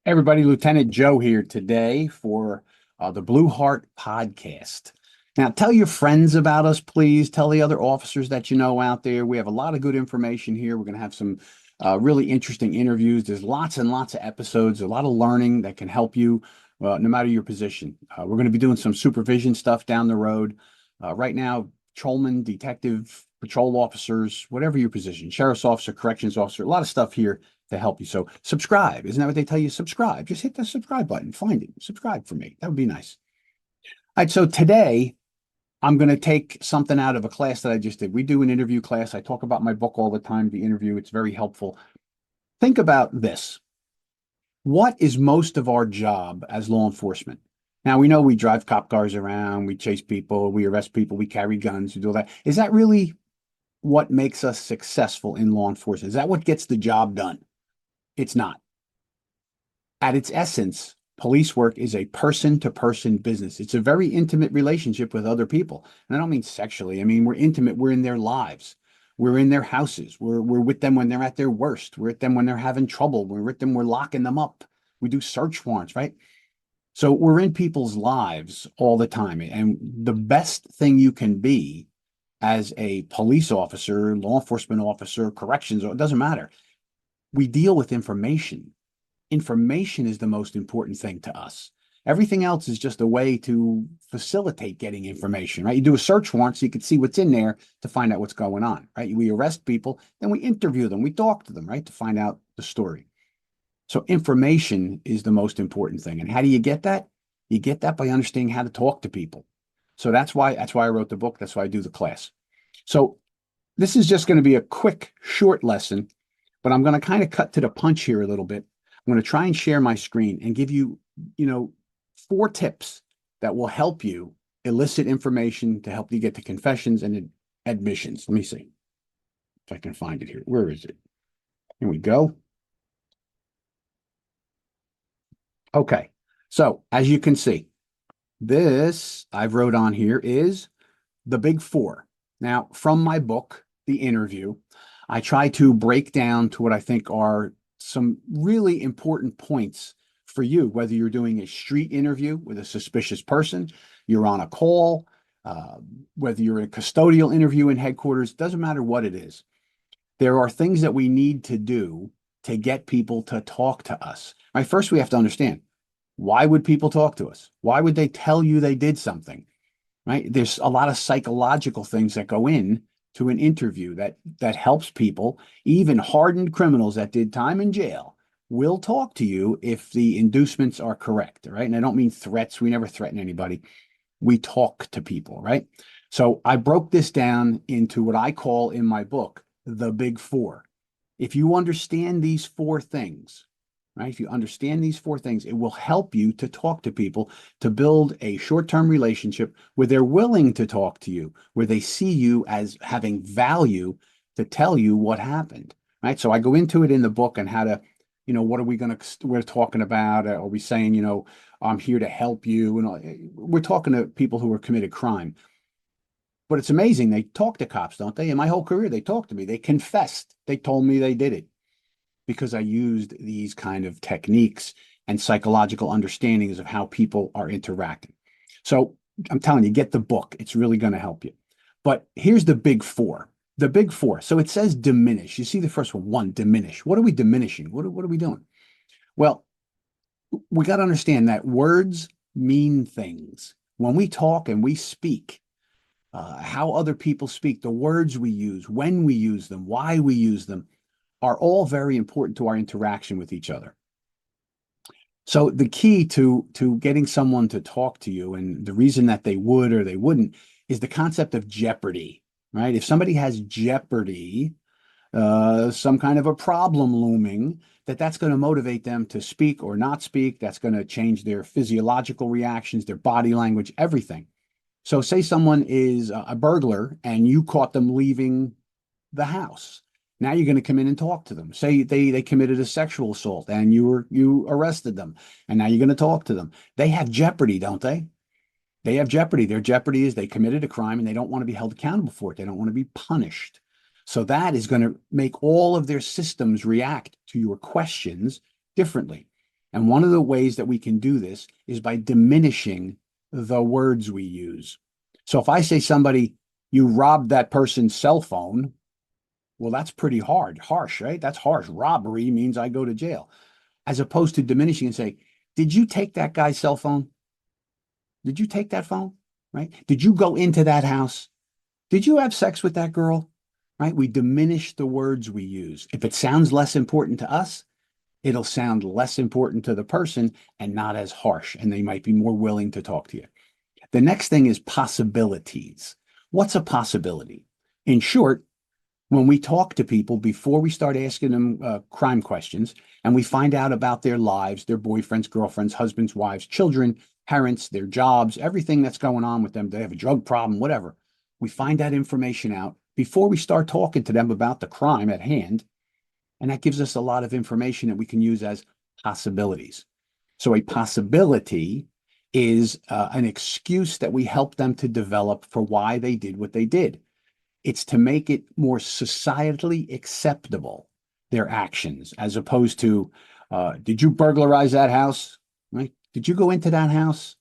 Everybody, Lieutenant Joe here today for the Blue Heart Podcast. Now, tell your friends about us, please. Tell the other officers that you know out there. We have a lot of good information here. We're going to have some really interesting interviews. There's lots and lots of episodes, a lot of learning that can help you, no matter your position. We're going to be doing some supervision stuff down the road. Right now, patrolman, detective, patrol officers, whatever your position, sheriff's officer, corrections officer, a lot of stuff here to help you. So subscribe. Isn't that what they tell you? Subscribe. Just hit the subscribe button. Find it. Subscribe for me. That would be nice. All right. So today I'm going to take something out of a class that I just did. We do an interview class. I talk about my book all the time, the interview. It's very helpful. Think about this. What is most of our job as law enforcement? Now, we know we drive cop cars around, we chase people, we arrest people, we carry guns, we do all that. Is that really what makes us successful in law enforcement? Is that what gets the job done? It's not. At its essence, police work is a person-to-person business. It's a very intimate relationship with other people. And I don't mean sexually. I mean, we're intimate. We're in their lives. We're in their houses. We're with them when they're at their worst. We're with them when they're having trouble. We're with them. We're locking them up. We do search warrants, right? So we're in people's lives all the time. And the best thing you can be as a police officer, law enforcement officer, corrections, it doesn't matter. We deal with information. Information is the most important thing to us. Everything else is just a way to facilitate getting information, right? You do a search warrant so you can see what's in there to find out what's going on, right? We arrest people, then we interview them, we talk to them, right, to find out the story. So information is the most important thing. And how do you get that? You get that by understanding how to talk to people. So that's why I wrote the book. That's why I do the class. So this is just going to be a quick, short lesson, but I'm going to kind of cut to the punch here a little bit. I'm going to try and share my screen and give you, 4 tips that will help you elicit information to help you get to confessions and admissions. Let me see if I can find it here. Where is it? Here we go. Okay. So as you can see, this I've wrote on here is the big 4. Now, from my book, The Interview, I try to break down to what I think are some really important points for you, whether you're doing a street interview with a suspicious person, you're on a call, uh, whether you're in a custodial interview in headquarters, doesn't matter what it is. There are things that we need to do to get people to talk to us. Right? First, we have to understand, why would people talk to us? Why would they tell you they did something? Right? There's a lot of psychological things that go in to an interview that helps people, even hardened criminals that did time in jail, will talk to you if the inducements are correct, right? And I don't mean threats. We never threaten anybody. We talk to people, right? So I broke this down into what I call in my book the big 4. If you understand these 4 things, right? If you understand these 4 things, it will help you to talk to people, to build a short-term relationship where they're willing to talk to you, where they see you as having value to tell you what happened, right? So I go into it in the book and how to, what are we going to, we're talking about? Are we saying, I'm here to help you? And we're talking to people who have committed crime. But it's amazing. They talk to cops, don't they? In my whole career, they talked to me. They confessed. They told me they did it because I used these kind of techniques and psychological understandings of how people are interacting. So I'm telling you, get the book. It's really going to help you. But here's the big 4. The big 4. So it says diminish. You see the first one, diminish. What are we diminishing? What are we doing? Well, we got to understand that words mean things. When we talk and we speak, how other people speak, the words we use, when we use them, why we use them, are all very important to our interaction with each other. So the key to getting someone to talk to you, and the reason that they would or they wouldn't, is the concept of jeopardy, right? If somebody has jeopardy, some kind of a problem looming, that's going to motivate them to speak or not speak. That's going to change their physiological reactions, their body language, everything. So say someone is a burglar and you caught them leaving the house. Now you're going to come in and talk to them. Say they committed a sexual assault and you arrested them, and now you're going to talk to them. They have jeopardy, don't they? They have jeopardy. Their jeopardy is they committed a crime and they don't want to be held accountable for it. They don't want to be punished. So that is going to make all of their systems react to your questions differently. And one of the ways that we can do this is by diminishing the words we use. So if I say somebody, you robbed that person's cell phone, well, that's pretty harsh, right? That's harsh. Robbery means I go to jail. As opposed to diminishing and say, did you take that guy's cell phone? Did you take that phone? Right? Did you go into that house? Did you have sex with that girl? Right? We diminish the words we use. If it sounds less important to us, it'll sound less important to the person and not as harsh, and they might be more willing to talk to you. The next thing is possibilities. What's a possibility? In short, when we talk to people before we start asking them crime questions and we find out about their lives, their boyfriends, girlfriends, husbands, wives, children, parents, their jobs, everything that's going on with them, they have a drug problem, whatever. We find that information out before we start talking to them about the crime at hand. And that gives us a lot of information that we can use as possibilities. So a possibility is an excuse that we help them to develop for why they did what they did. It's to make it more societally acceptable, their actions, as opposed to, did you burglarize that house? Right? Did you go into that house?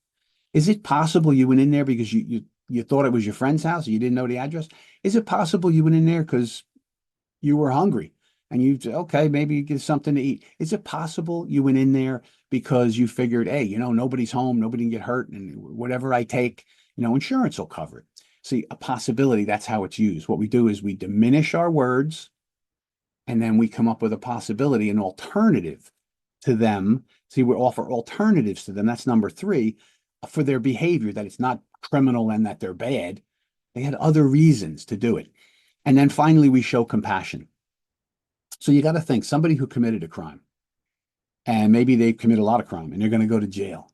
Is it possible you went in there because you thought it was your friend's house? You didn't know the address? Is it possible you went in there because you were hungry and you, okay, maybe you get something to eat? Is it possible you went in there because you figured, hey, nobody's home, nobody can get hurt, and whatever I take, insurance will cover it? See, a possibility, that's how it's used. What we do is we diminish our words and then we come up with a possibility, an alternative to them. See, we offer alternatives to them. That's number 3 for their behavior, that it's not criminal and that they're bad. They had other reasons to do it. And then finally, we show compassion. So you got to think somebody who committed a crime, and maybe they commit a lot of crime and they're going to go to jail.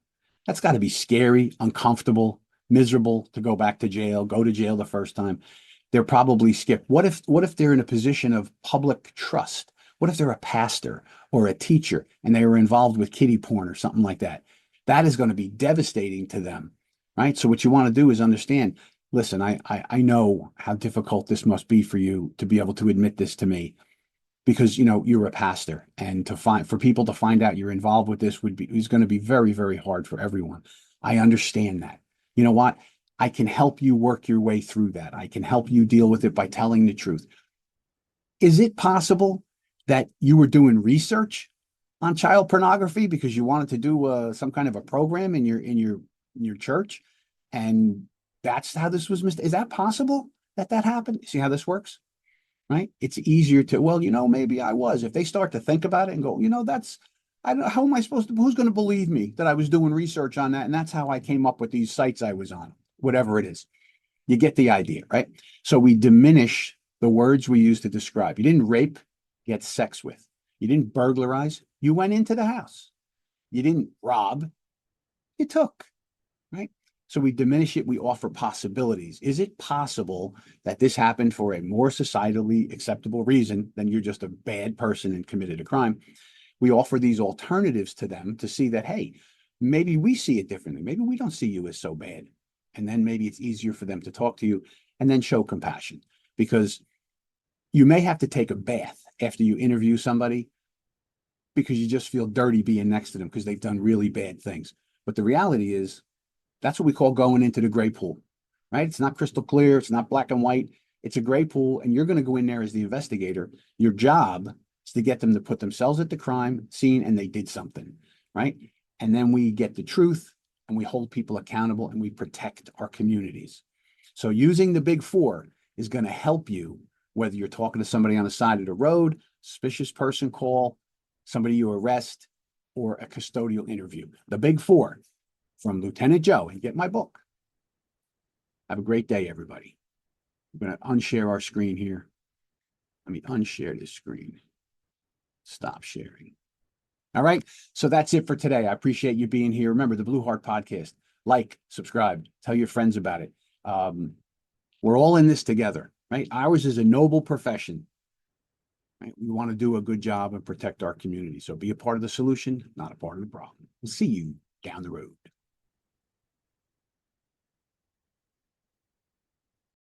That's got to be scary, uncomfortable, miserable to go back to jail, go to jail the first time. They're probably skipped. What if they're in a position of public trust? What if they're a pastor or a teacher and they were involved with kiddie porn or something like that? That is going to be devastating to them, right? So what you want to do is understand, listen, I know how difficult this must be for you to be able to admit this to me, because you're a pastor, and for people to find out you're involved with this is going to be very, very hard for everyone. I understand that. You know what? I can help you work your way through that. I can help you deal with it by telling the truth. Is it possible that you were doing research on child pornography because you wanted to do some kind of a program in your church, and that's how this was missed? Is that possible that happened? See how this works? Right? It's easier to, well, maybe I was. If they start to think about it and go, I don't know, how am I supposed to, who's going to believe me that I was doing research on that? And that's how I came up with these sites I was on, whatever it is. You get the idea, right? So we diminish the words we use to describe. You didn't rape, you had sex with. You didn't burglarize, you went into the house. You didn't rob, you took, right? So we diminish it, we offer possibilities. Is it possible that this happened for a more societally acceptable reason than you're just a bad person and committed a crime? We offer these alternatives to them to see that, hey, maybe we see it differently. Maybe we don't see you as so bad. And then maybe it's easier for them to talk to you, and then show compassion, because you may have to take a bath after you interview somebody because you just feel dirty being next to them because they've done really bad things. But the reality is, that's what we call going into the gray pool, right? It's not crystal clear. It's not black and white. It's a gray pool, and you're going to go in there as the investigator. Your job is to get them to put themselves at the crime scene and they did something, right? And then we get the truth and we hold people accountable and we protect our communities. So using the big 4 is going to help you, whether you're talking to somebody on the side of the road, suspicious person call, somebody you arrest, or a custodial interview. The big 4 from Lieutenant Joe, and get my book. Have a great day, everybody. I'm going to unshare our screen here. Let me unshare this screen. Stop sharing. All right. So that's it for today. I appreciate you being here. Remember the Blue Heart Podcast. Like, subscribe, tell your friends about it. We're all in this together, right? Ours is a noble profession. Right? We want to do a good job and protect our community. So be a part of the solution, not a part of the problem. We'll see you down the road.